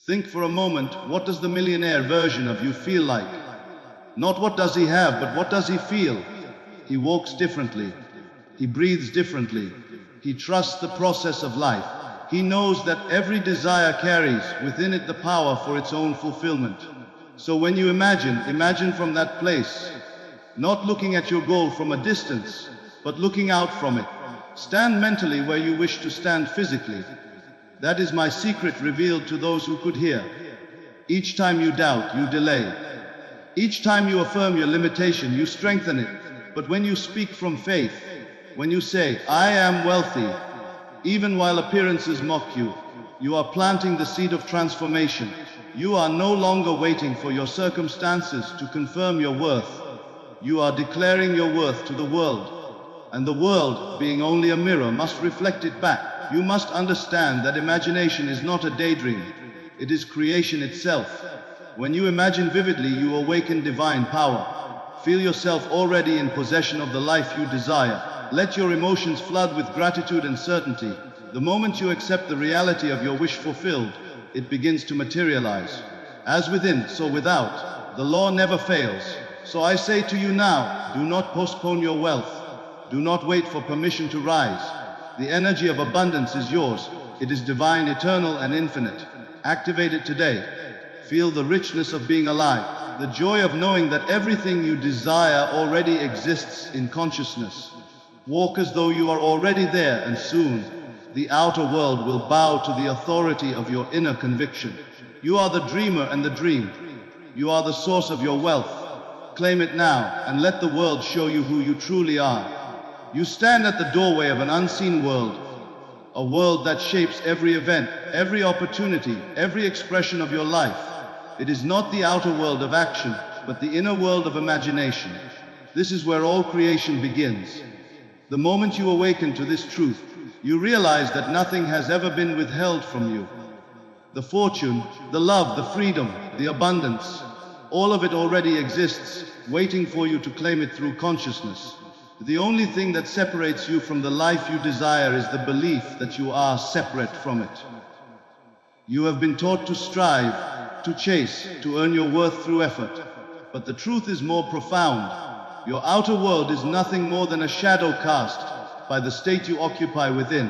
Think for a moment, what does the millionaire version of you feel like? Not what does he have, but what does he feel? He walks differently. He breathes differently. He trusts the process of life. He knows that every desire carries within it the power for its own fulfillment. So when you imagine from that place, not looking at your goal from a distance, but looking out from it. Stand mentally where you wish to stand physically. That is my secret revealed to those who could hear. Each time you doubt, you delay. Each time you affirm your limitation, you strengthen it. But when you speak from faith, when you say, I am wealthy, even while appearances mock you, you are planting the seed of transformation. You are no longer waiting for your circumstances to confirm your worth. You are declaring your worth to the world. And the world, being only a mirror, must reflect it back. You must understand that imagination is not a daydream. It is creation itself. When you imagine vividly, you awaken divine power. Feel yourself already in possession of the life you desire. Let your emotions flood with gratitude and certainty. The moment you accept the reality of your wish fulfilled, it begins to materialize. As within, so without. The law never fails. So I say to you now, do not postpone your wealth. Do not wait for permission to rise. The energy of abundance is yours. It is divine, eternal, and infinite. Activate it today. Feel the richness of being alive, the joy of knowing that everything you desire already exists in consciousness. Walk as though you are already there, and soon the outer world will bow to the authority of your inner conviction. You are the dreamer and the dream. You are the source of your wealth. Claim it now, and let the world show you who you truly are. You stand at the doorway of an unseen world, a world that shapes every event, every opportunity, every expression of your life. It is not the outer world of action, but the inner world of imagination. This is where all creation begins. The moment you awaken to this truth, you realize that nothing has ever been withheld from you. The fortune, the love, the freedom, the abundance, all of it already exists, waiting for you to claim it through consciousness. The only thing that separates you from the life you desire is the belief that you are separate from it. You have been taught to strive, to chase, to earn your worth through effort. But the truth is more profound. Your outer world is nothing more than a shadow cast by the state you occupy within.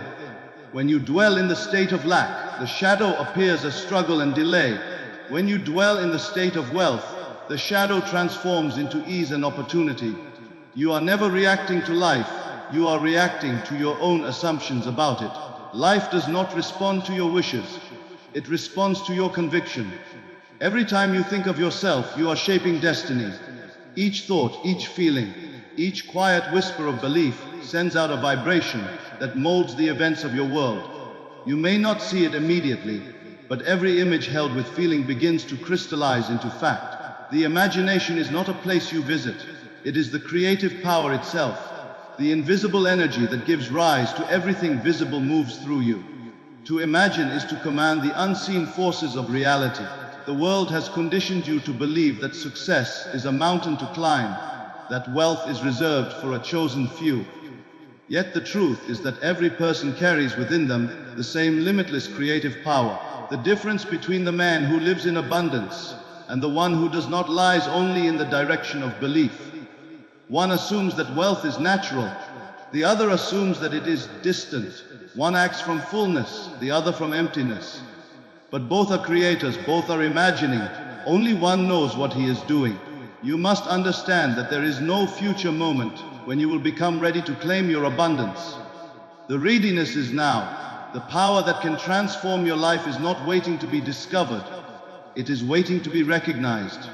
When you dwell in the state of lack, the shadow appears as struggle and delay. When you dwell in the state of wealth, the shadow transforms into ease and opportunity. You are never reacting to life, you are reacting to your own assumptions about it. Life does not respond to your wishes, it responds to your conviction. Every time you think of yourself, you are shaping destiny. Each thought, each feeling, each quiet whisper of belief sends out a vibration that molds the events of your world. You may not see it immediately, but every image held with feeling begins to crystallize into fact. The imagination is not a place you visit. It is the creative power itself. The invisible energy that gives rise to everything visible moves through you. To imagine is to command the unseen forces of reality. The world has conditioned you to believe that success is a mountain to climb, that wealth is reserved for a chosen few. Yet the truth is that every person carries within them the same limitless creative power. The difference between the man who lives in abundance and the one who does not lies only in the direction of belief. One assumes that wealth is natural, the other assumes that it is distant. One acts from fullness, the other from emptiness. But both are creators, both are imagining. Only one knows what he is doing. You must understand that there is no future moment when you will become ready to claim your abundance. The readiness is now. The power that can transform your life is not waiting to be discovered. It is waiting to be recognized.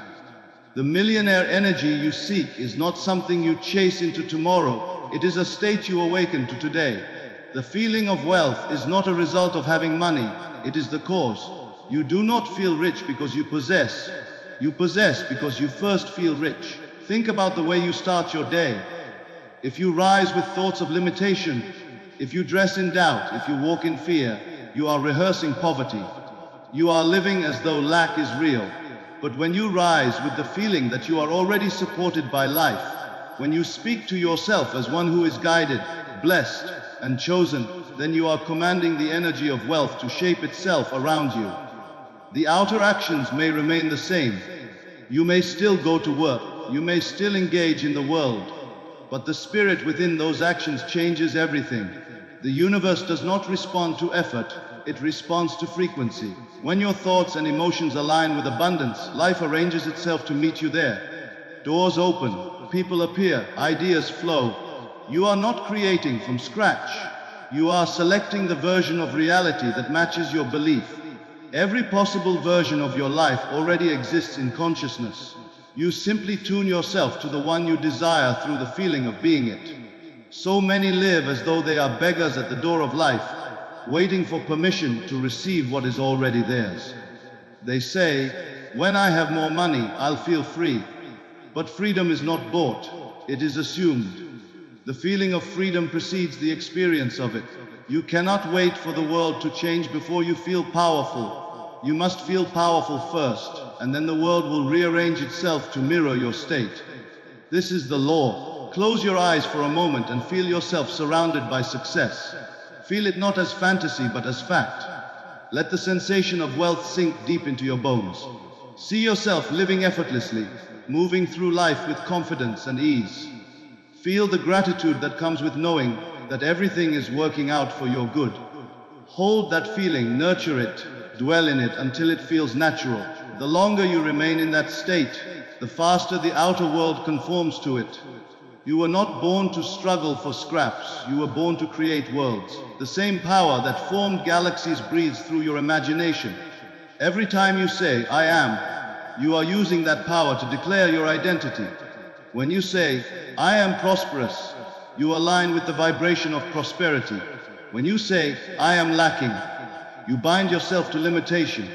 The millionaire energy you seek is not something you chase into tomorrow. It is a state you awaken to today. The feeling of wealth is not a result of having money. It is the cause. You do not feel rich because you possess. You possess because you first feel rich. Think about the way you start your day. If you rise with thoughts of limitation, if you dress in doubt, if you walk in fear, you are rehearsing poverty. You are living as though lack is real. But when you rise with the feeling that you are already supported by life, when you speak to yourself as one who is guided, blessed, and chosen, then you are commanding the energy of wealth to shape itself around you. The outer actions may remain the same. You may still go to work, you may still engage in the world, but the spirit within those actions changes everything. The universe does not respond to effort, it responds to frequency. When your thoughts and emotions align with abundance, life arranges itself to meet you there. Doors open, people appear, ideas flow. You are not creating from scratch. You are selecting the version of reality that matches your belief. Every possible version of your life already exists in consciousness. You simply tune yourself to the one you desire through the feeling of being it. So many live as though they are beggars at the door of life, waiting for permission to receive what is already theirs. They say, "When I have more money, I'll feel free." But freedom is not bought, it is assumed. The feeling of freedom precedes the experience of it. You cannot wait for the world to change before you feel powerful. You must feel powerful first, and then the world will rearrange itself to mirror your state. This is the law. Close your eyes for a moment and feel yourself surrounded by success. Feel it not as fantasy but as fact. Let the sensation of wealth sink deep into your bones. See yourself living effortlessly, moving through life with confidence and ease. Feel the gratitude that comes with knowing that everything is working out for your good. Hold that feeling, nurture it, dwell in it until it feels natural. The longer you remain in that state, the faster the outer world conforms to it. You were not born to struggle for scraps, you were born to create worlds. The same power that formed galaxies breathes through your imagination. Every time you say, "I am," you are using that power to declare your identity. When you say, "I am prosperous," you align with the vibration of prosperity. When you say, "I am lacking," you bind yourself to limitation.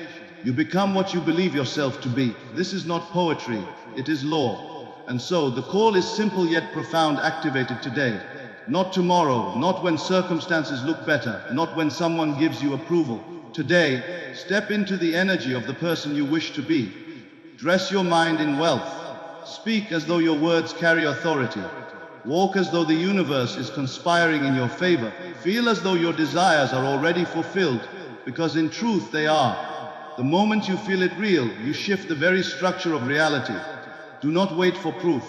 You become what you believe yourself to be. This is not poetry, it is law. And so the call is simple yet profound, activated today. Not tomorrow, not when circumstances look better, not when someone gives you approval. Today, step into the energy of the person you wish to be. Dress your mind in wealth. Speak as though your words carry authority. Walk as though the universe is conspiring in your favor. Feel as though your desires are already fulfilled, because in truth they are. The moment you feel it real, you shift the very structure of reality. Do not wait for proof.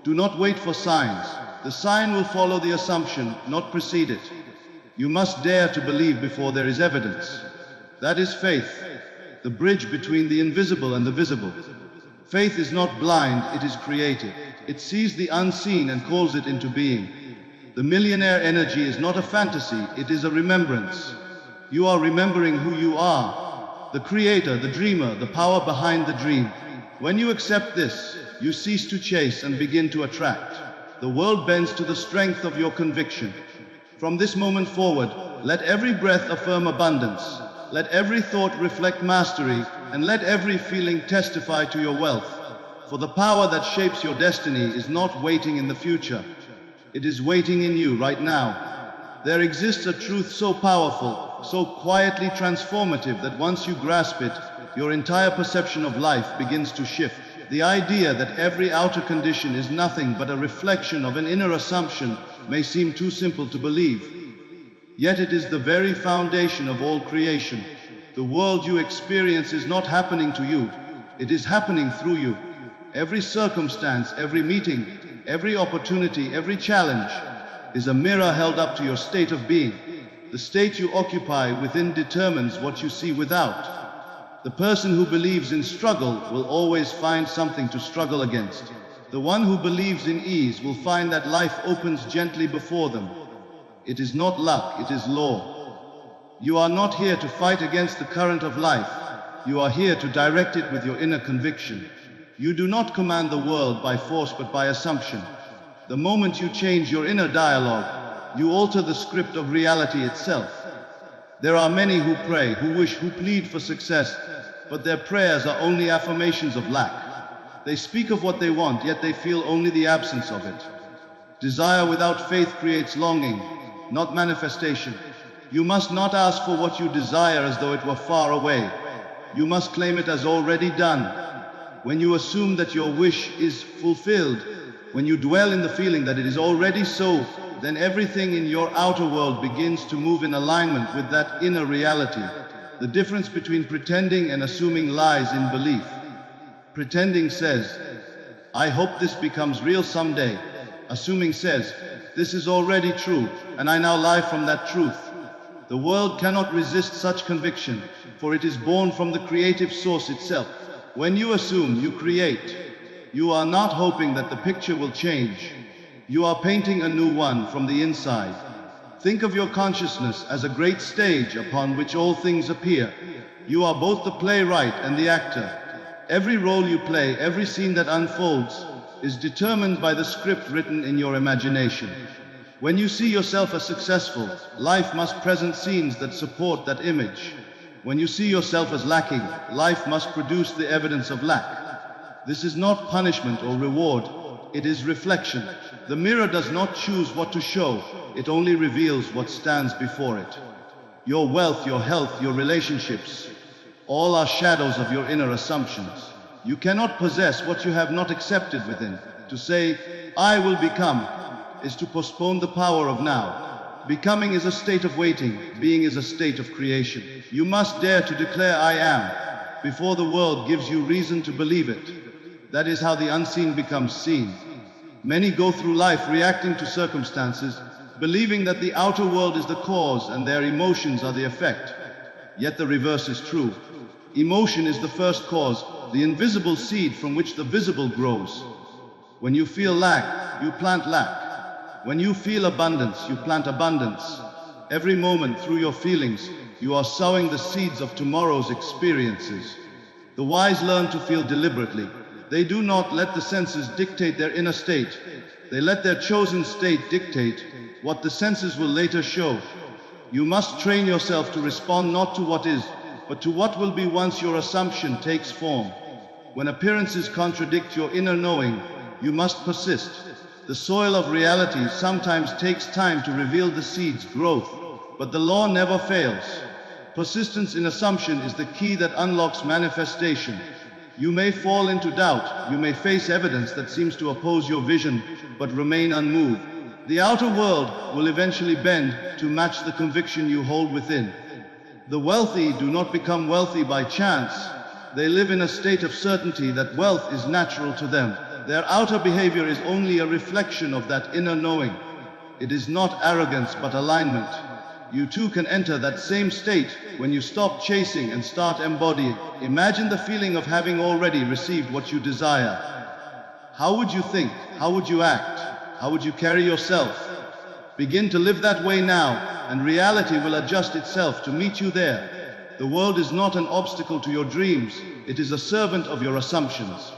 Do not wait for signs. The sign will follow the assumption, not precede it. You must dare to believe before there is evidence. That is faith, the bridge between the invisible and the visible. Faith is not blind, it is creative. It sees the unseen and calls it into being. The millionaire energy is not a fantasy, it is a remembrance. You are remembering who you are, the creator, the dreamer, the power behind the dream. When you accept this, you cease to chase and begin to attract. The world bends to the strength of your conviction. From this moment forward, let every breath affirm abundance. Let every thought reflect mastery, and let every feeling testify to your wealth. For the power that shapes your destiny is not waiting in the future. It is waiting in you right now. There exists a truth so powerful, so quietly transformative that once you grasp it, your entire perception of life begins to shift. The idea that every outer condition is nothing but a reflection of an inner assumption may seem too simple to believe. Yet it is the very foundation of all creation. The world you experience is not happening to you, it is happening through you. Every circumstance, every meeting, every opportunity, every challenge is a mirror held up to your state of being. The state you occupy within determines what you see without. The person who believes in struggle will always find something to struggle against. The one who believes in ease will find that life opens gently before them. It is not luck, it is law. You are not here to fight against the current of life. You are here to direct it with your inner conviction. You do not command the world by force but by assumption. The moment you change your inner dialogue, you alter the script of reality itself. There are many who pray, who wish, who plead for success, but their prayers are only affirmations of lack. They speak of what they want, yet they feel only the absence of it. Desire without faith creates longing, not manifestation. You must not ask for what you desire as though it were far away. You must claim it as already done. When you assume that your wish is fulfilled, when you dwell in the feeling that it is already so, then everything in your outer world begins to move in alignment with that inner reality. The difference between pretending and assuming lies in belief. Pretending says, I hope this becomes real someday. Assuming says, this is already true, and I now lie from that truth. The world cannot resist such conviction, for it is born from the creative source itself. When you assume, you create. You are not hoping that the picture will change. You are painting a new one from the inside. Think of your consciousness as a great stage upon which all things appear. You are both the playwright and the actor. Every role you play, every scene that unfolds, is determined by the script written in your imagination. When you see yourself as successful, life must present scenes that support that image. When you see yourself as lacking, life must produce the evidence of lack. This is not punishment or reward, it is reflection. The mirror does not choose what to show, it only reveals what stands before it. Your wealth, your health, your relationships, all are shadows of your inner assumptions. You cannot possess what you have not accepted within. To say, I will become, is to postpone the power of now. Becoming is a state of waiting, being is a state of creation. You must dare to declare I am, before the world gives you reason to believe it. That is how the unseen becomes seen. Many go through life reacting to circumstances, believing that the outer world is the cause and their emotions are the effect. Yet the reverse is true. Emotion is the first cause, the invisible seed from which the visible grows. When you feel lack, you plant lack. When you feel abundance, you plant abundance. Every moment through your feelings, you are sowing the seeds of tomorrow's experiences. The wise learn to feel deliberately. They do not let the senses dictate their inner state. They let their chosen state dictate what the senses will later show. You must train yourself to respond not to what is, but to what will be once your assumption takes form. When appearances contradict your inner knowing, you must persist. The soil of reality sometimes takes time to reveal the seed's growth, but the law never fails. Persistence in assumption is the key that unlocks manifestation. You may fall into doubt, you may face evidence that seems to oppose your vision, but remain unmoved. The outer world will eventually bend to match the conviction you hold within. The wealthy do not become wealthy by chance. They live in a state of certainty that wealth is natural to them. Their outer behavior is only a reflection of that inner knowing. It is not arrogance but alignment. You too can enter that same state when you stop chasing and start embodying. Imagine the feeling of having already received what you desire. How would you think? How would you act? How would you carry yourself? Begin to live that way now, and reality will adjust itself to meet you there. The world is not an obstacle to your dreams, it is a servant of your assumptions.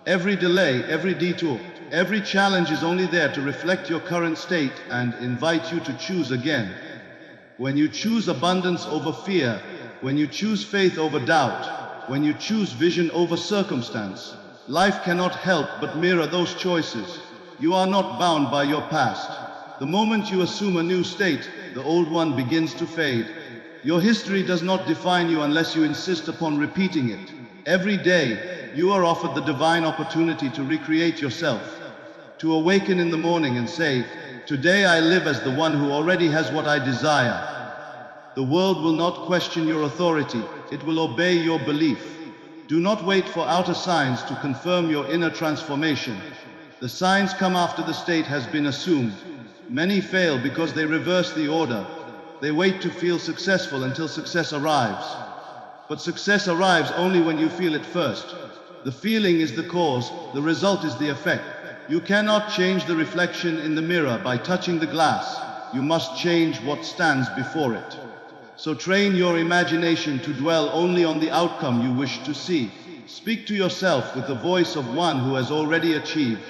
Every delay, every detour, every challenge is only there to reflect your current state and invite you to choose again. When you choose abundance over fear, when you choose faith over doubt, when you choose vision over circumstance, life cannot help but mirror those choices. You are not bound by your past. The moment you assume a new state, the old one begins to fade. Your history does not define you unless you insist upon repeating it. Every day, you are offered the divine opportunity to recreate yourself, to awaken in the morning and say, today I live as the one who already has what I desire. The world will not question your authority, it will obey your belief. Do not wait for outer signs to confirm your inner transformation. The signs come after the state has been assumed. Many fail because they reverse the order. They wait to feel successful until success arrives. But success arrives only when you feel it first. The feeling is the cause, the result is the effect. You cannot change the reflection in the mirror by touching the glass. You must change what stands before it. So train your imagination to dwell only on the outcome you wish to see. Speak to yourself with the voice of one who has already achieved.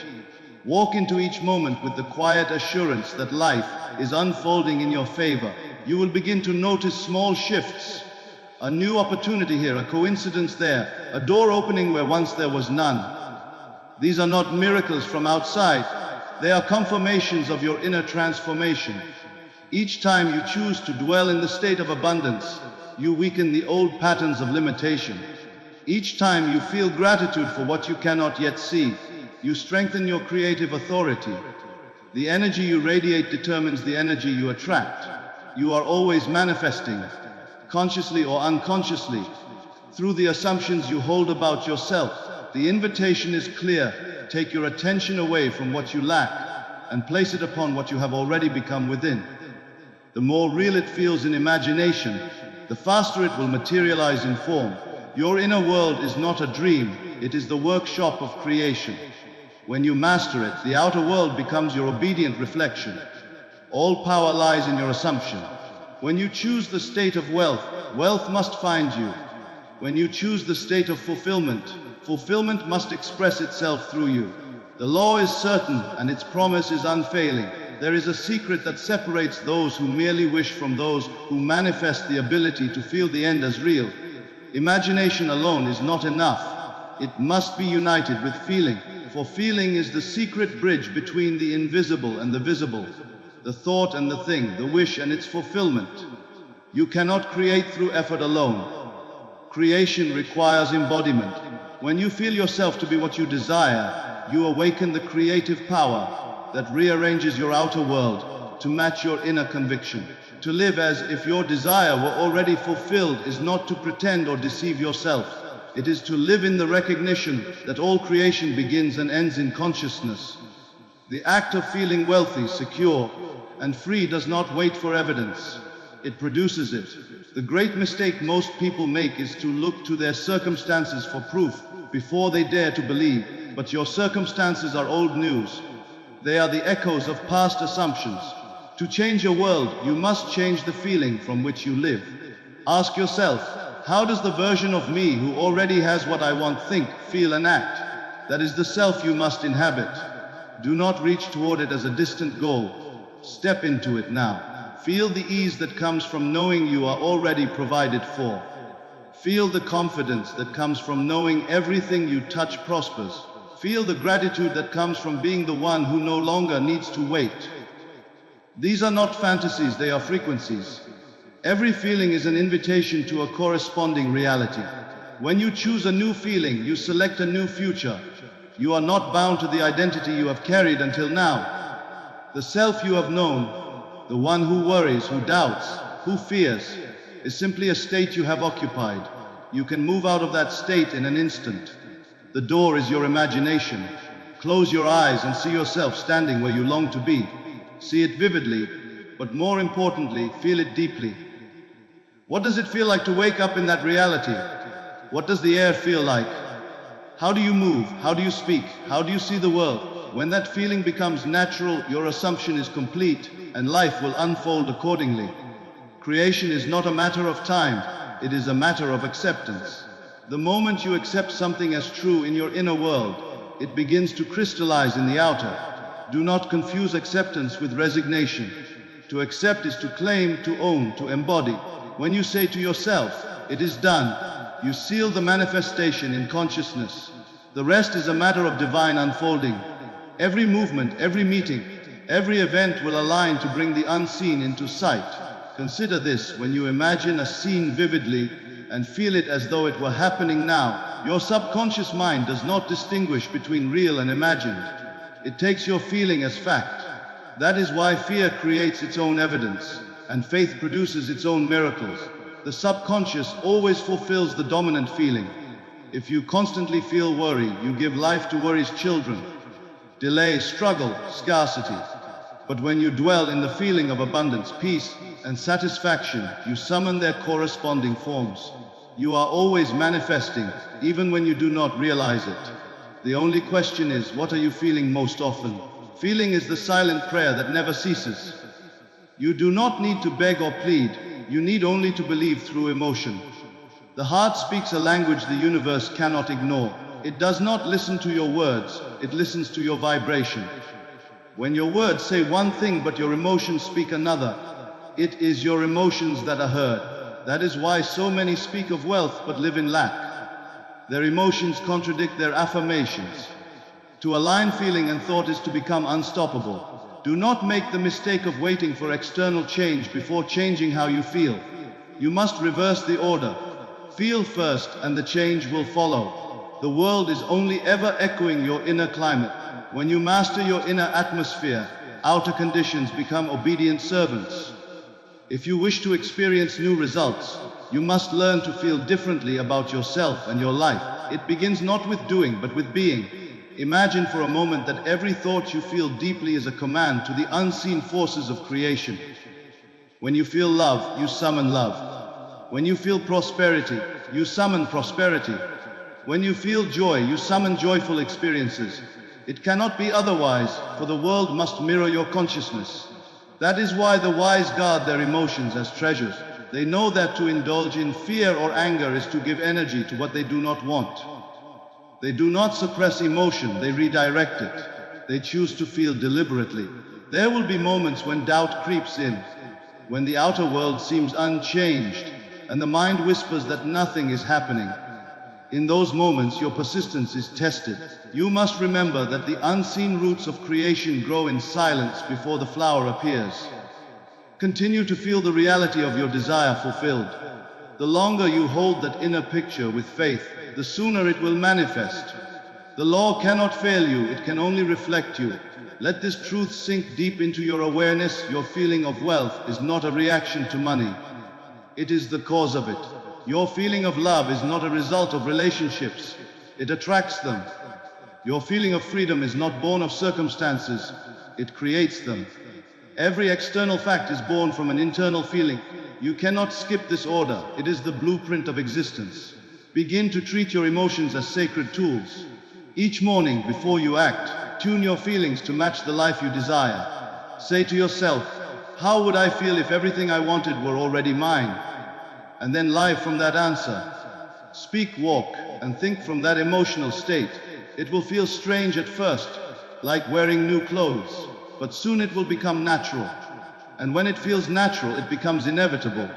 Walk into each moment with the quiet assurance that life is unfolding in your favor. You will begin to notice small shifts. A new opportunity here, a coincidence there, a door opening where once there was none. These are not miracles from outside. They are confirmations of your inner transformation. Each time you choose to dwell in the state of abundance, you weaken the old patterns of limitation. Each time you feel gratitude for what you cannot yet see, you strengthen your creative authority. The energy you radiate determines the energy you attract. You are always manifesting. consciously or unconsciously, through the assumptions you hold about yourself. The invitation is clear. Take your attention away from what you lack and place it upon what you have already become within. The more real it feels in imagination, the faster it will materialize in form. Your inner world is not a dream, it is the workshop of creation. When you master it, the outer world becomes your obedient reflection. All power lies in your assumption. When you choose the state of wealth, wealth must find you. When you choose the state of fulfillment, fulfillment must express itself through you. The law is certain and its promise is unfailing. There is a secret that separates those who merely wish from those who manifest the ability to feel the end as real. Imagination alone is not enough. It must be united with feeling, for feeling is the secret bridge between the invisible and the visible, the thought and the thing, the wish and its fulfillment. You cannot create through effort alone. Creation requires embodiment. When you feel yourself to be what you desire, you awaken the creative power that rearranges your outer world to match your inner conviction. To live as if your desire were already fulfilled is not to pretend or deceive yourself. It is to live in the recognition that all creation begins and ends in consciousness. The act of feeling wealthy, secure, and free does not wait for evidence. It produces it. The great mistake most people make is to look to their circumstances for proof before they dare to believe. But your circumstances are old news. They are the echoes of past assumptions. To change your world, you must change the feeling from which you live. Ask yourself, how does the version of me who already has what I want think, feel and act? That is the self you must inhabit. Do not reach toward it as a distant goal. Step into it now. Feel the ease that comes from knowing you are already provided for. Feel the confidence that comes from knowing everything you touch prospers. Feel the gratitude that comes from being the one who no longer needs to wait. These are not fantasies, they are frequencies. Every feeling is an invitation to a corresponding reality. When you choose a new feeling, you select a new future. You are not bound to the identity you have carried until now. The self you have known, the one who worries, who doubts, who fears, is simply a state you have occupied. You can move out of that state in an instant. The door is your imagination. Close your eyes and see yourself standing where you long to be. See it vividly, but more importantly, feel it deeply. What does it feel like to wake up in that reality? What does the air feel like? How do you move? How do you speak? How do you see the world? When that feeling becomes natural, your assumption is complete, and life will unfold accordingly. Creation is not a matter of time, it is a matter of acceptance. The moment you accept something as true in your inner world, it begins to crystallize in the outer. Do not confuse acceptance with resignation. To accept is to claim, to own, to embody. When you say to yourself, "It is done," you seal the manifestation in consciousness. The rest is a matter of divine unfolding. Every movement, every meeting, every event will align to bring the unseen into sight. Consider this: when you imagine a scene vividly and feel it as though it were happening now, your subconscious mind does not distinguish between real and imagined. It takes your feeling as fact. That is why fear creates its own evidence, and faith produces its own miracles. The subconscious always fulfills the dominant feeling. If you constantly feel worry, you give life to worry's children. Delay, struggle, scarcity. But when you dwell in the feeling of abundance, peace, and satisfaction, you summon their corresponding forms. You are always manifesting, even when you do not realize it. The only question is, what are you feeling most often? Feeling is the silent prayer that never ceases. You do not need to beg or plead. You need only to believe through emotion. The heart speaks a language the universe cannot ignore. It does not listen to your words, it listens to your vibration. When your words say one thing but your emotions speak another, it is your emotions that are heard. That is why so many speak of wealth but live in lack. Their emotions contradict their affirmations. To align feeling and thought is to become unstoppable. Do not make the mistake of waiting for external change before changing how you feel. You must reverse the order. Feel first and the change will follow. The world is only ever echoing your inner climate. When you master your inner atmosphere, outer conditions become obedient servants. If you wish to experience new results, You must learn to feel differently about yourself and your life. It begins not with doing, but with being. Imagine for a moment that every thought you feel deeply is a command to the unseen forces of creation. When you feel love, you summon love. When you feel prosperity, you summon prosperity. When you feel joy, you summon joyful experiences. It cannot be otherwise, for the world must mirror your consciousness. That is why the wise guard their emotions as treasures. They know that to indulge in fear or anger is to give energy to what they do not want. They do not suppress emotion, they redirect it. They choose to feel deliberately. There will be moments when doubt creeps in, when the outer world seems unchanged, and the mind whispers that nothing is happening. In those moments, your persistence is tested. You must remember that the unseen roots of creation grow in silence before the flower appears. Continue to feel the reality of your desire fulfilled. The longer you hold that inner picture with faith, the sooner it will manifest. The law cannot fail you, it can only reflect you. Let this truth sink deep into your awareness. Your feeling of wealth is not a reaction to money. It is the cause of it. Your feeling of love is not a result of relationships. It attracts them. Your feeling of freedom is not born of circumstances. It creates them. Every external fact is born from an internal feeling. You cannot skip this order. It is the blueprint of existence. Begin to treat your emotions as sacred tools. Each morning, before you act, tune your feelings to match the life you desire. Say to yourself, how would I feel if everything I wanted were already mine? And then live from that answer. Speak, walk, and think from that emotional state. It will feel strange at first, like wearing new clothes, but soon it will become natural. And when it feels natural, it becomes inevitable.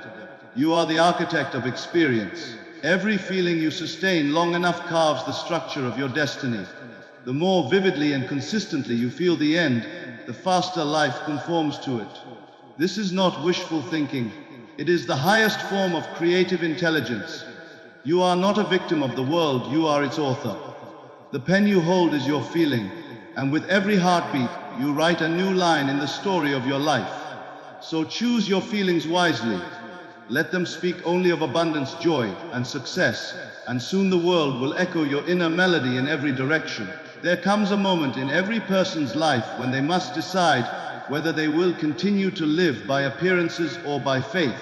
You are the architect of experience. Every feeling you sustain long enough carves the structure of your destiny. The more vividly and consistently you feel the end, the faster life conforms to it. This is not wishful thinking. It is the highest form of creative intelligence. You are not a victim of the world, you are its author. The pen you hold is your feeling, and with every heartbeat, you write a new line in the story of your life. So choose your feelings wisely. Let them speak only of abundance, joy, and success, and soon the world will echo your inner melody in every direction. There comes a moment in every person's life when they must decide whether they will continue to live by appearances or by faith.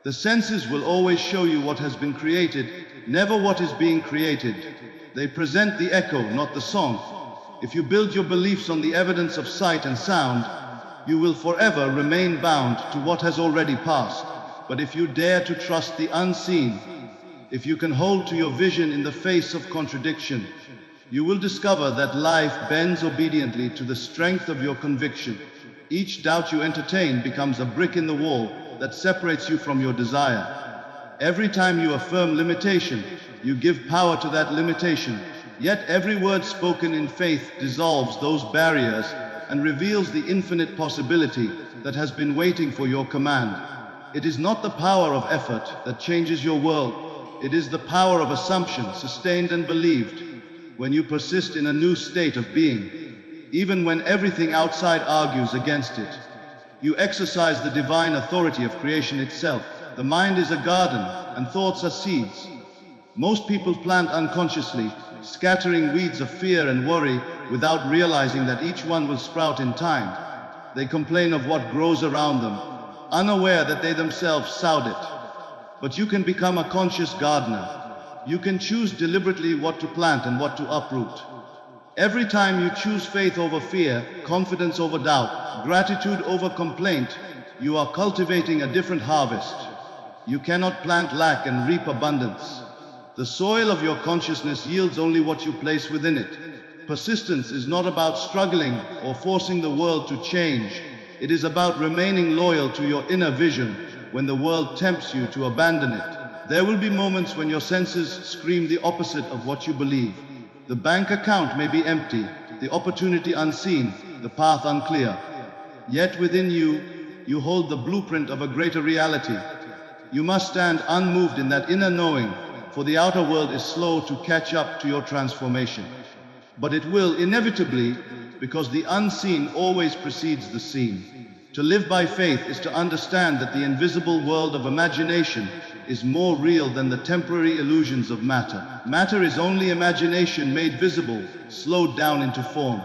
The senses will always show you what has been created, never what is being created. They present the echo, not the song. If you build your beliefs on the evidence of sight and sound, you will forever remain bound to what has already passed. But if you dare to trust the unseen, if you can hold to your vision in the face of contradiction, you will discover that life bends obediently to the strength of your conviction. Each doubt you entertain becomes a brick in the wall that separates you from your desire. Every time you affirm limitation, you give power to that limitation. Yet every word spoken in faith dissolves those barriers and reveals the infinite possibility that has been waiting for your command. It is not the power of effort that changes your world. It is the power of assumption, sustained and believed. When you persist in a new state of being, even when everything outside argues against it, you exercise the divine authority of creation itself. The mind is a garden, and thoughts are seeds. Most people plant unconsciously, scattering weeds of fear and worry without realizing that each one will sprout in time. They complain of what grows around them, unaware that they themselves sowed it. But you can become a conscious gardener. You can choose deliberately what to plant and what to uproot. Every time you choose faith over fear, confidence over doubt, gratitude over complaint, you are cultivating a different harvest. You cannot plant lack and reap abundance. The soil of your consciousness yields only what you place within it. Persistence is not about struggling or forcing the world to change. It is about remaining loyal to your inner vision when the world tempts you to abandon it. There will be moments when your senses scream the opposite of what you believe. The bank account may be empty, the opportunity unseen, the path unclear. Yet within you, you hold the blueprint of a greater reality. You must stand unmoved in that inner knowing, for the outer world is slow to catch up to your transformation. But it will inevitably, because the unseen always precedes the seen. To live by faith is to understand that the invisible world of imagination is more real than the temporary illusions of matter. Matter is only imagination made visible, slowed down into form.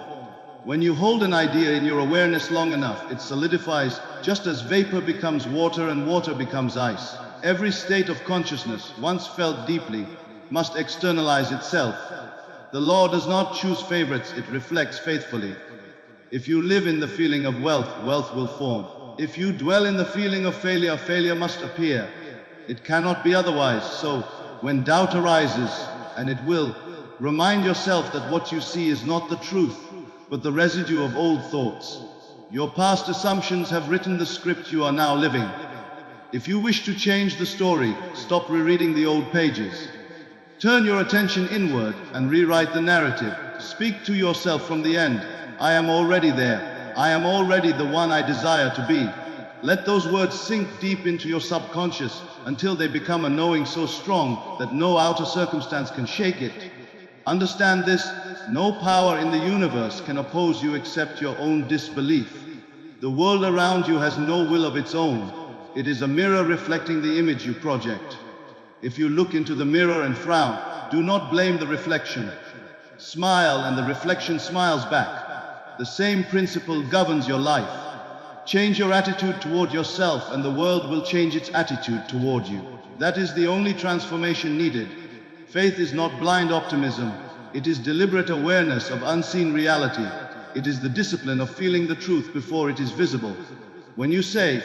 When you hold an idea in your awareness long enough, it solidifies, just as vapor becomes water and water becomes ice. Every state of consciousness, once felt deeply, must externalize itself. The law does not choose favorites, it reflects faithfully. If you live in the feeling of wealth, wealth will form. If you dwell in the feeling of failure, failure must appear. It cannot be otherwise. So, when doubt arises, and it will, remind yourself that what you see is not the truth, but the residue of old thoughts. Your past assumptions have written the script you are now living. If you wish to change the story, stop rereading the old pages. Turn your attention inward and rewrite the narrative. Speak to yourself from the end. I am already there. I am already the one I desire to be. Let those words sink deep into your subconscious until they become a knowing so strong that no outer circumstance can shake it. Understand this: no power in the universe can oppose you except your own disbelief. The world around you has no will of its own. It is a mirror reflecting the image you project. If you look into the mirror and frown, do not blame the reflection. Smile and the reflection smiles back. The same principle governs your life. Change your attitude toward yourself and the world will change its attitude toward you. That is the only transformation needed. Faith is not blind optimism. It is deliberate awareness of unseen reality. It is the discipline of feeling the truth before it is visible. When you say,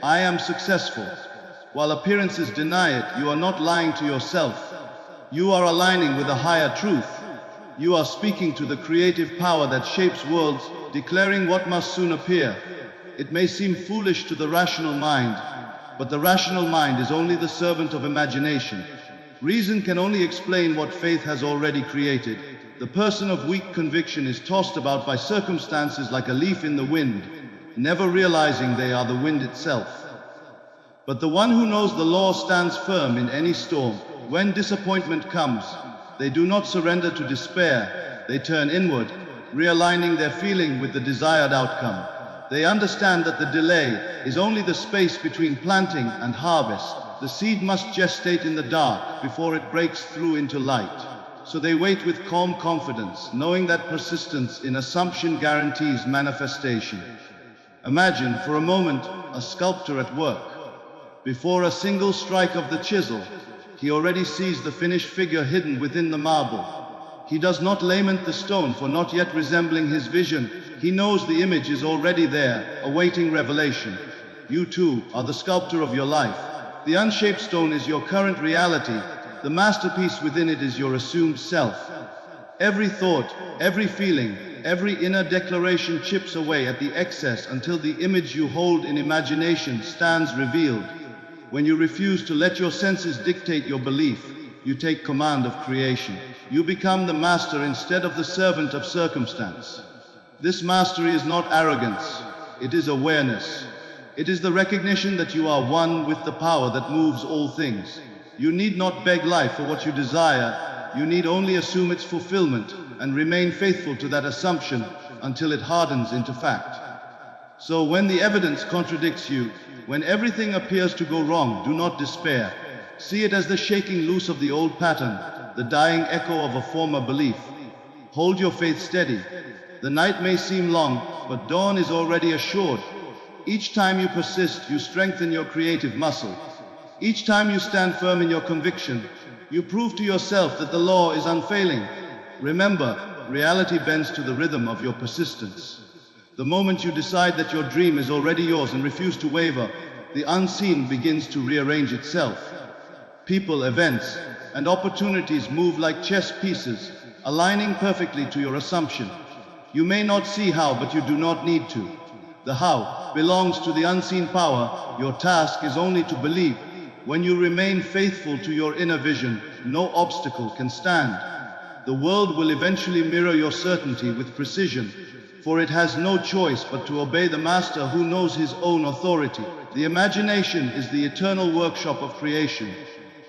I am successful, while appearances deny it, you are not lying to yourself. You are aligning with a higher truth. You are speaking to the creative power that shapes worlds, declaring what must soon appear. It may seem foolish to the rational mind, but the rational mind is only the servant of imagination. Reason can only explain what faith has already created. The person of weak conviction is tossed about by circumstances like a leaf in the wind, never realizing they are the wind itself. But the one who knows the law stands firm in any storm. When disappointment comes, they do not surrender to despair. They turn inward, realigning their feeling with the desired outcome. They understand that the delay is only the space between planting and harvest. The seed must gestate in the dark before it breaks through into light. So they wait with calm confidence, knowing that persistence in assumption guarantees manifestation. Imagine for a moment a sculptor at work. Before a single strike of the chisel, he already sees the finished figure hidden within the marble. He does not lament the stone for not yet resembling his vision. He knows the image is already there, awaiting revelation. You too are the sculptor of your life. The unshaped stone is your current reality. The masterpiece within it is your assumed self. Every thought, every feeling, every inner declaration chips away at the excess until the image you hold in imagination stands revealed. When you refuse to let your senses dictate your belief, you take command of creation. You become the master instead of the servant of circumstance. This mastery is not arrogance, it is awareness. It is the recognition that you are one with the power that moves all things. You need not beg life for what you desire, you need only assume its fulfillment and remain faithful to that assumption until it hardens into fact. So when the evidence contradicts you, when everything appears to go wrong, do not despair. See it as the shaking loose of the old pattern, the dying echo of a former belief. Hold your faith steady. The night may seem long, but dawn is already assured. Each time you persist, you strengthen your creative muscle. Each time you stand firm in your conviction, you prove to yourself that the law is unfailing. Remember, reality bends to the rhythm of your persistence. The moment you decide that your dream is already yours and refuse to waver, the unseen begins to rearrange itself. People, events, and opportunities move like chess pieces, aligning perfectly to your assumption. You may not see how, but you do not need to. The how belongs to the unseen power. Your task is only to believe. When you remain faithful to your inner vision, no obstacle can stand. The world will eventually mirror your certainty with precision, for it has no choice but to obey the master who knows his own authority. The imagination is the eternal workshop of creation.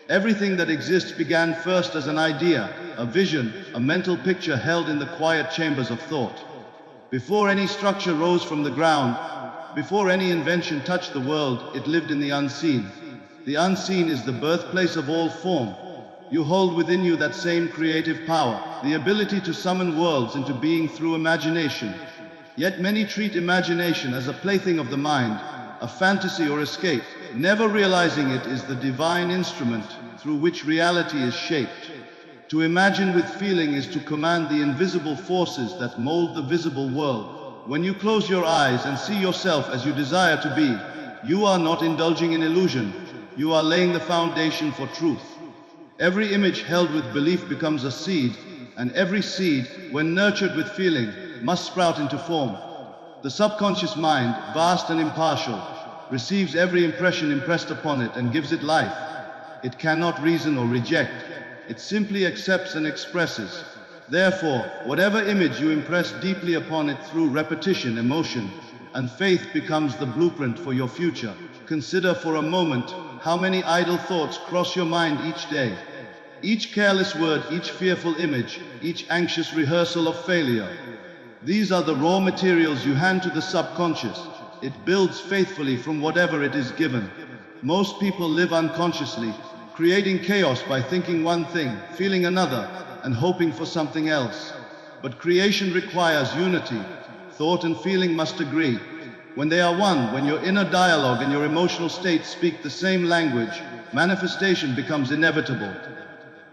Everything that exists began first as an idea, a vision, a mental picture held in the quiet chambers of thought. Before any structure rose from the ground, before any invention touched the world, it lived in the unseen. The unseen is the birthplace of all form. You hold within you that same creative power, the ability to summon worlds into being through imagination. Yet many treat imagination as a plaything of the mind, a fantasy or escape, never realizing it is the divine instrument through which reality is shaped. To imagine with feeling is to command the invisible forces that mold the visible world. When you close your eyes and see yourself as you desire to be, you are not indulging in illusion. You are laying the foundation for truth. Every image held with belief becomes a seed, and every seed, when nurtured with feeling, must sprout into form. The subconscious mind, vast and impartial, receives every impression impressed upon it and gives it life. It cannot reason or reject. It simply accepts and expresses. Therefore, whatever image you impress deeply upon it through repetition, emotion, and faith becomes the blueprint for your future. Consider for a moment how many idle thoughts cross your mind each day. Each careless word, each fearful image, each anxious rehearsal of failure. These are the raw materials you hand to the subconscious. It builds faithfully from whatever it is given. Most people live unconsciously, creating chaos by thinking one thing, feeling another, and hoping for something else. But creation requires unity. Thought and feeling must agree. When they are one, when your inner dialogue and your emotional state speak the same language, manifestation becomes inevitable.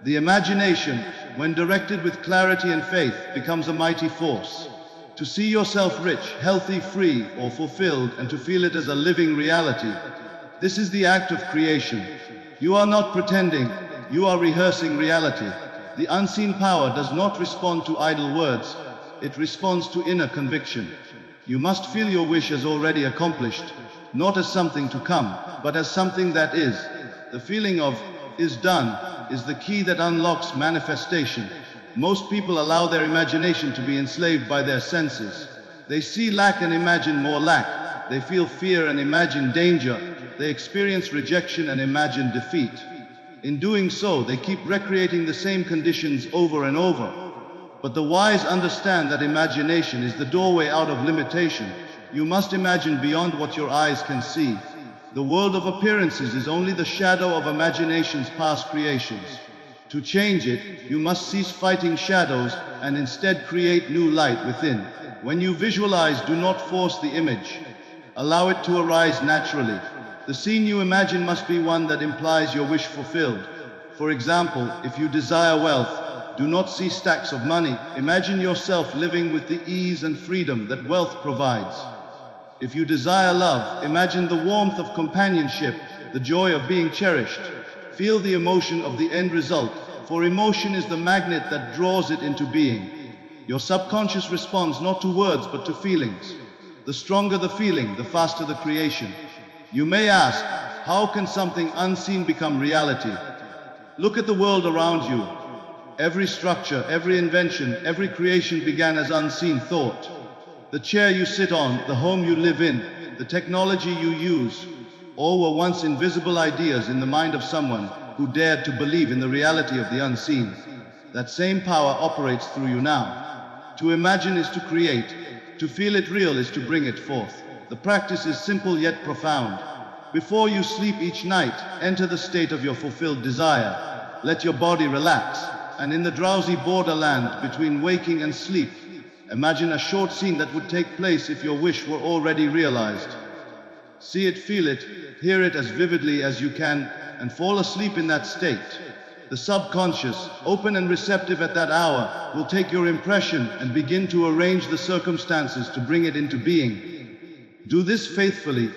The imagination, when directed with clarity and faith, becomes a mighty force. To see yourself rich, healthy, free, or fulfilled, and to feel it as a living reality. This is the act of creation. You are not pretending, you are rehearsing reality. The unseen power does not respond to idle words, it responds to inner conviction. You must feel your wish as already accomplished, not as something to come, but as something that is. The feeling of is done is the key that unlocks manifestation. Most people allow their imagination to be enslaved by their senses. They see lack and imagine more lack. They feel fear and imagine danger. They experience rejection and imagine defeat. In doing so, they keep recreating the same conditions over and over. But the wise understand that imagination is the doorway out of limitation. You must imagine beyond what your eyes can see. The world of appearances is only the shadow of imagination's past creations. To change it, you must cease fighting shadows and instead create new light within. When you visualize, do not force the image. Allow it to arise naturally. The scene you imagine must be one that implies your wish fulfilled. For example, if you desire wealth, do not see stacks of money. Imagine yourself living with the ease and freedom that wealth provides. If you desire love, imagine the warmth of companionship, the joy of being cherished. Feel the emotion of the end result, for emotion is the magnet that draws it into being. Your subconscious responds not to words but to feelings. The stronger the feeling, the faster the creation. You may ask, how can something unseen become reality? Look at the world around you. Every structure, every invention, every creation began as unseen thought. The chair you sit on, the home you live in, the technology you use, all were once invisible ideas in the mind of someone who dared to believe in the reality of the unseen. That same power operates through you now. To imagine is to create. To feel it real is to bring it forth. The practice is simple yet profound. Before you sleep each night, enter the state of your fulfilled desire. Let your body relax, and in the drowsy borderland between waking and sleep, imagine a short scene that would take place if your wish were already realized. See it, feel it, hear it as vividly as you can, and fall asleep in that state. The subconscious, open and receptive at that hour, will take your impression and begin to arrange the circumstances to bring it into being. Do this faithfully,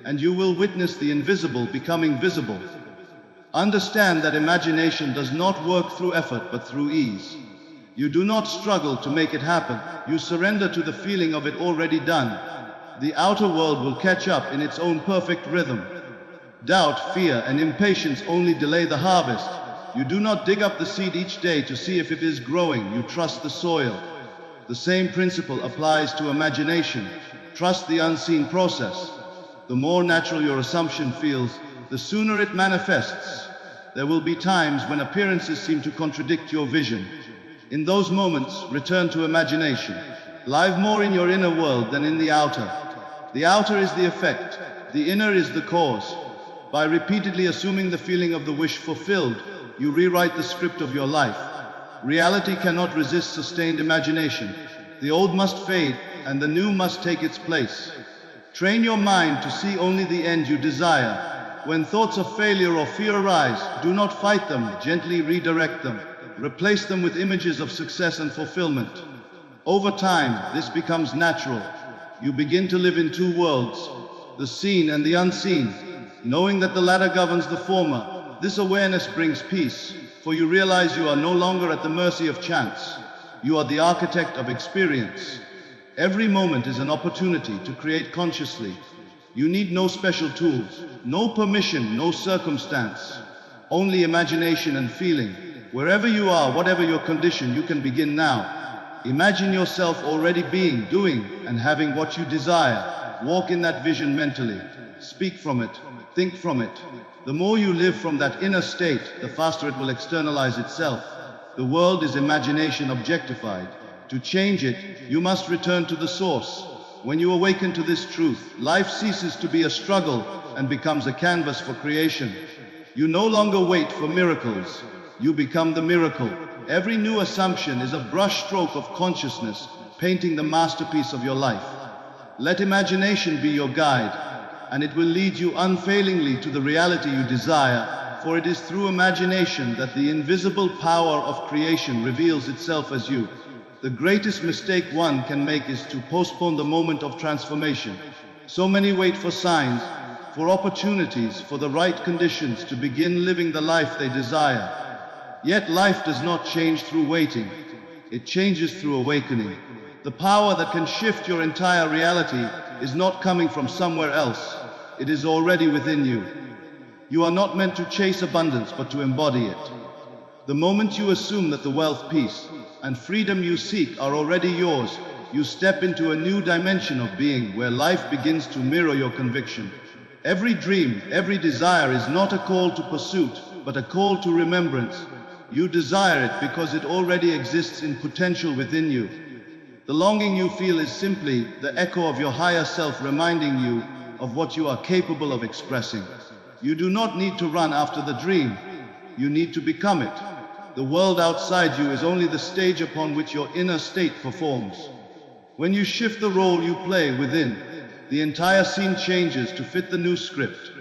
and you will witness the invisible becoming visible. Understand that imagination does not work through effort but through ease. You do not struggle to make it happen. You surrender to the feeling of it already done. The outer world will catch up in its own perfect rhythm. Doubt, fear, and impatience only delay the harvest. You do not dig up the seed each day to see if it is growing. You trust the soil. The same principle applies to imagination. Trust the unseen process. The more natural your assumption feels, the sooner it manifests. There will be times when appearances seem to contradict your vision. In those moments, return to imagination. Live more in your inner world than in the outer. The outer is the effect, the inner is the cause. By repeatedly assuming the feeling of the wish fulfilled, you rewrite the script of your life. Reality cannot resist sustained imagination. The old must fade, and the new must take its place. Train your mind to see only the end you desire. When thoughts of failure or fear arise, do not fight them, gently redirect them. Replace them with images of success and fulfillment. Over time, this becomes natural. You begin to live in two worlds, the seen and the unseen. Knowing that the latter governs the former, this awareness brings peace, for you realize you are no longer at the mercy of chance. You are the architect of experience. Every moment is an opportunity to create consciously. You need no special tools, no permission, no circumstance, only imagination and feeling. Wherever you are, whatever your condition, you can begin now. Imagine yourself already being, doing, and having what you desire. Walk in that vision mentally. Speak from it. Think from it. The more you live from that inner state, the faster it will externalize itself. The world is imagination objectified. To change it, you must return to the source. When you awaken to this truth, life ceases to be a struggle and becomes a canvas for creation. You no longer wait for miracles. You become the miracle. Every new assumption is a brushstroke of consciousness, painting the masterpiece of your life. Let imagination be your guide, and it will lead you unfailingly to the reality you desire, for it is through imagination that the invisible power of creation reveals itself as you. The greatest mistake one can make is to postpone the moment of transformation. So many wait for signs, for opportunities, for the right conditions to begin living the life they desire. Yet life does not change through waiting. It changes through awakening. The power that can shift your entire reality is not coming from somewhere else. It is already within you. You are not meant to chase abundance, but to embody it. The moment you assume that the wealth, peace, and freedom you seek are already yours, you step into a new dimension of being where life begins to mirror your conviction. Every dream, every desire is not a call to pursuit, but a call to remembrance. You desire it because it already exists in potential within you. The longing you feel is simply the echo of your higher self reminding you of what you are capable of expressing. You do not need to run after the dream. You need to become it. The world outside you is only the stage upon which your inner state performs. When you shift the role you play within, the entire scene changes to fit the new script.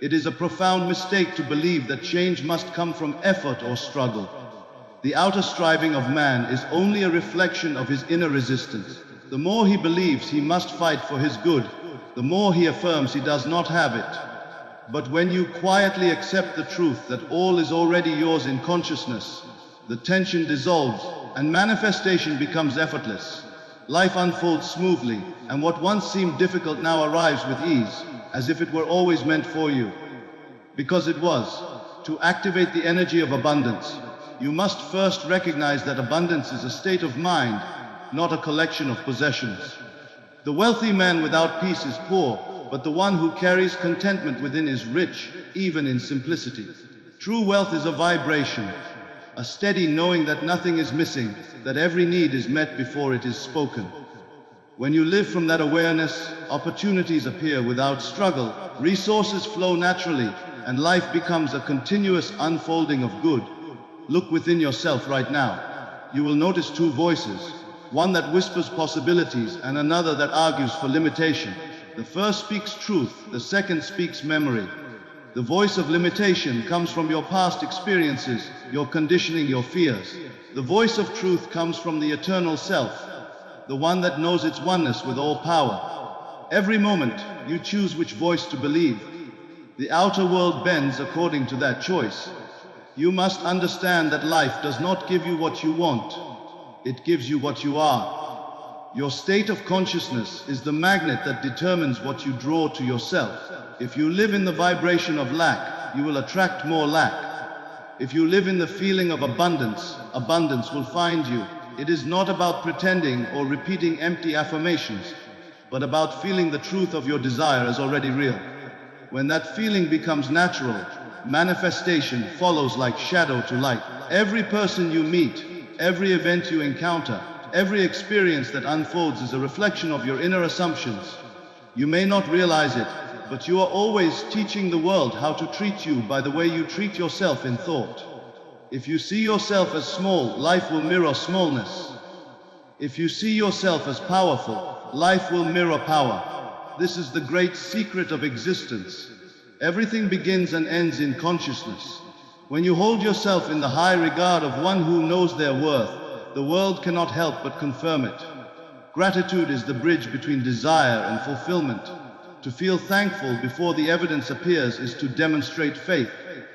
It is a profound mistake to believe that change must come from effort or struggle. The outer striving of man is only a reflection of his inner resistance. The more he believes he must fight for his good, the more he affirms he does not have it. But when you quietly accept the truth that all is already yours in consciousness, the tension dissolves and manifestation becomes effortless. Life unfolds smoothly, and what once seemed difficult now arrives with ease, as if it were always meant for you. Because it was. To activate the energy of abundance, you must first recognize that abundance is a state of mind, not a collection of possessions. The wealthy man without peace is poor, but the one who carries contentment within is rich, even in simplicity. True wealth is a vibration, a steady knowing that nothing is missing, that every need is met before it is spoken. When you live from that awareness, opportunities appear without struggle, resources flow naturally, and life becomes a continuous unfolding of good. Look within yourself right now. You will notice two voices, one that whispers possibilities and another that argues for limitation. The first speaks truth, the second speaks memory. The voice of limitation comes from your past experiences, your conditioning, your fears. The voice of truth comes from the eternal self, the one that knows its oneness with all power. Every moment, you choose which voice to believe. The outer world bends according to that choice. You must understand that life does not give you what you want. It gives you what you are. Your state of consciousness is the magnet that determines what you draw to yourself. If you live in the vibration of lack, you will attract more lack. If you live in the feeling of abundance, abundance will find you. It is not about pretending or repeating empty affirmations, but about feeling the truth of your desire as already real. When that feeling becomes natural, manifestation follows like shadow to light. Every person you meet, every event you encounter, every experience that unfolds is a reflection of your inner assumptions. You may not realize it, but you are always teaching the world how to treat you by the way you treat yourself in thought. If you see yourself as small, life will mirror smallness. If you see yourself as powerful, life will mirror power. This is the great secret of existence. Everything begins and ends in consciousness. When you hold yourself in the high regard of one who knows their worth, the world cannot help but confirm it. Gratitude is the bridge between desire and fulfillment. To feel thankful before the evidence appears is to demonstrate faith.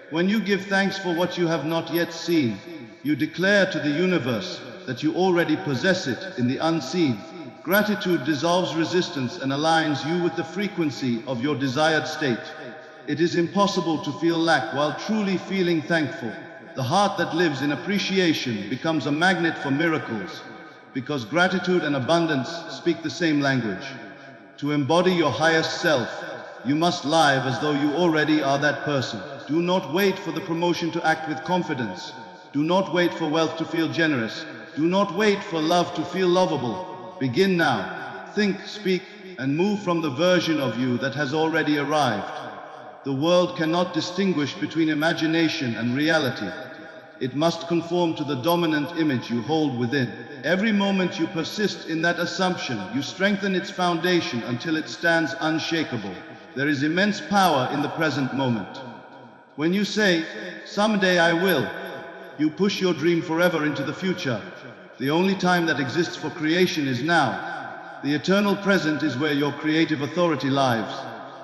When you give thanks for what you have not yet seen, you declare to the universe that you already possess it in the unseen. Gratitude dissolves resistance and aligns you with the frequency of your desired state. It is impossible to feel lack while truly feeling thankful. The heart that lives in appreciation becomes a magnet for miracles, because gratitude and abundance speak the same language. To embody your highest self, you must live as though you already are that person. Do not wait for the promotion to act with confidence. Do not wait for wealth to feel generous. Do not wait for love to feel lovable. Begin now. Think, speak, and move from the version of you that has already arrived. The world cannot distinguish between imagination and reality. It must conform to the dominant image you hold within. Every moment you persist in that assumption, you strengthen its foundation until it stands unshakable. There is immense power in the present moment. When you say, "Someday I will," you push your dream forever into the future. The only time that exists for creation is now. The eternal present is where your creative authority lives.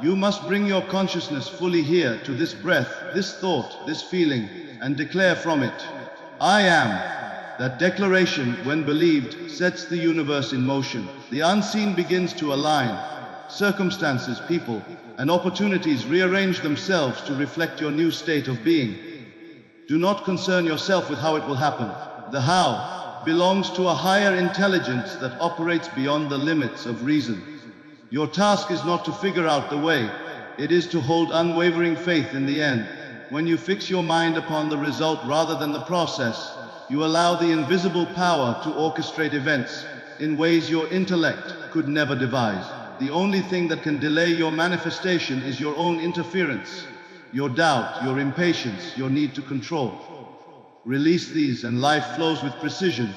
You must bring your consciousness fully here to this breath, this thought, this feeling, and declare from it, "I am." That declaration, when believed, sets the universe in motion. The unseen begins to align. Circumstances, people, and opportunities rearrange themselves to reflect your new state of being. Do not concern yourself with how it will happen. The how belongs to a higher intelligence that operates beyond the limits of reason. Your task is not to figure out the way, it is to hold unwavering faith in the end. When you fix your mind upon the result rather than the process, you allow the invisible power to orchestrate events in ways your intellect could never devise. The only thing that can delay your manifestation is your own interference, your doubt, your impatience, your need to control. Release these and life flows with precision.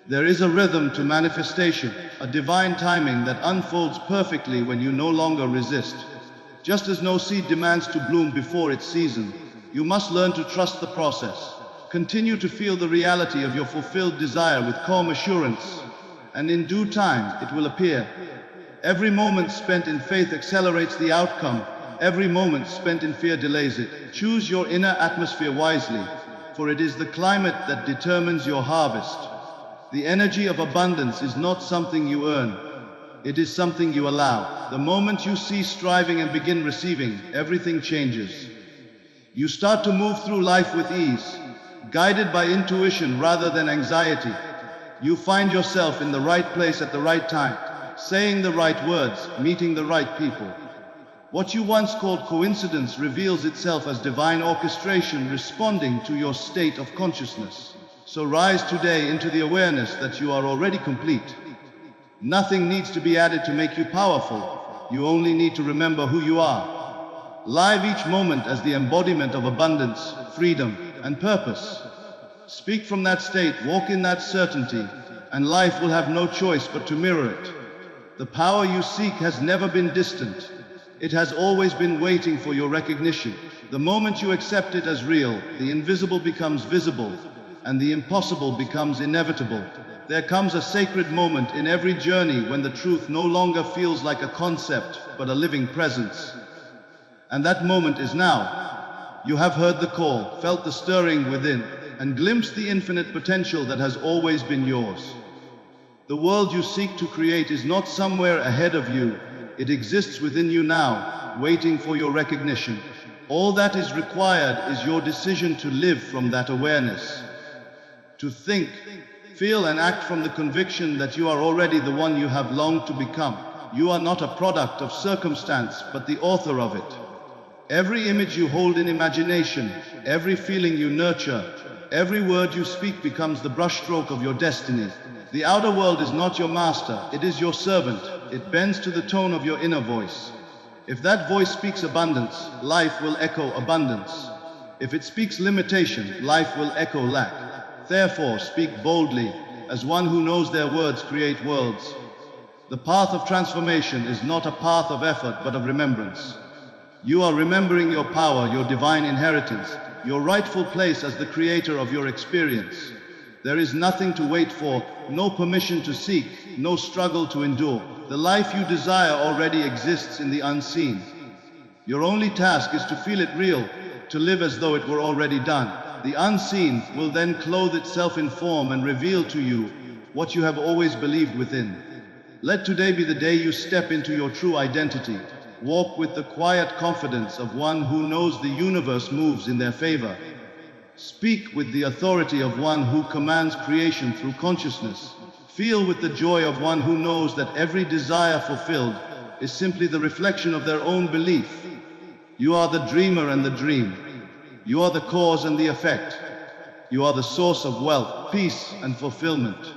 There is a rhythm to manifestation, a divine timing that unfolds perfectly when you no longer resist. Just as no seed demands to bloom before its season, you must learn to trust the process. Continue to feel the reality of your fulfilled desire with calm assurance, and in due time it will appear. Every moment spent in faith accelerates the outcome. Every moment spent in fear delays it. Choose your inner atmosphere wisely, for it is the climate that determines your harvest. The energy of abundance is not something you earn. It is something you allow. The moment you cease striving and begin receiving, everything changes. You start to move through life with ease, guided by intuition rather than anxiety. You find yourself in the right place at the right time, saying the right words, meeting the right people. What you once called coincidence reveals itself as divine orchestration responding to your state of consciousness. So rise today into the awareness that you are already complete. Nothing needs to be added to make you powerful. You only need to remember who you are. Live each moment as the embodiment of abundance, freedom, and purpose. Speak from that state, walk in that certainty, and life will have no choice but to mirror it. The power you seek has never been distant. It has always been waiting for your recognition. The moment you accept it as real, the invisible becomes visible, and the impossible becomes inevitable. There comes a sacred moment in every journey when the truth no longer feels like a concept, but a living presence. And that moment is now. You have heard the call, felt the stirring within, and glimpsed the infinite potential that has always been yours. The world you seek to create is not somewhere ahead of you. It exists within you now, waiting for your recognition. All that is required is your decision to live from that awareness. To think, feel and act from the conviction that you are already the one you have longed to become. You are not a product of circumstance, but the author of it. Every image you hold in imagination, every feeling you nurture, every word you speak becomes the brushstroke of your destiny. The outer world is not your master, it is your servant. It bends to the tone of your inner voice. If that voice speaks abundance, life will echo abundance. If it speaks limitation, life will echo lack. Therefore, speak boldly, as one who knows their words create worlds. The path of transformation is not a path of effort, but of remembrance. You are remembering your power, your divine inheritance, your rightful place as the creator of your experience. There is nothing to wait for, no permission to seek, no struggle to endure. The life you desire already exists in the unseen. Your only task is to feel it real, to live as though it were already done. The unseen will then clothe itself in form and reveal to you what you have always believed within. Let today be the day you step into your true identity. Walk with the quiet confidence of one who knows the universe moves in their favor. Speak with the authority of one who commands creation through consciousness. Feel with the joy of one who knows that every desire fulfilled is simply the reflection of their own belief. You are the dreamer and the dream. You are the cause and the effect. You are the source of wealth, peace, and fulfillment.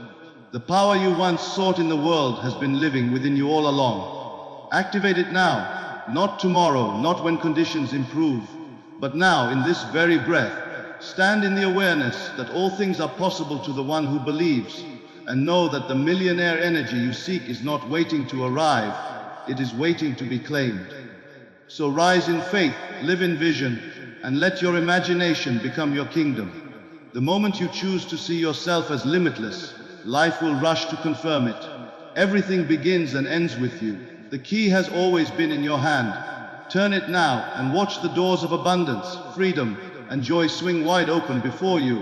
The power you once sought in the world has been living within you all along. Activate it now, not tomorrow, not when conditions improve, but now, in this very breath. Stand in the awareness that all things are possible to the one who believes, and know that the millionaire energy you seek is not waiting to arrive, it is waiting to be claimed. So rise in faith, live in vision, and let your imagination become your kingdom. The moment you choose to see yourself as limitless, life will rush to confirm it. Everything begins and ends with you. The key has always been in your hand. Turn it now and watch the doors of abundance, freedom, and joy swing wide open before you.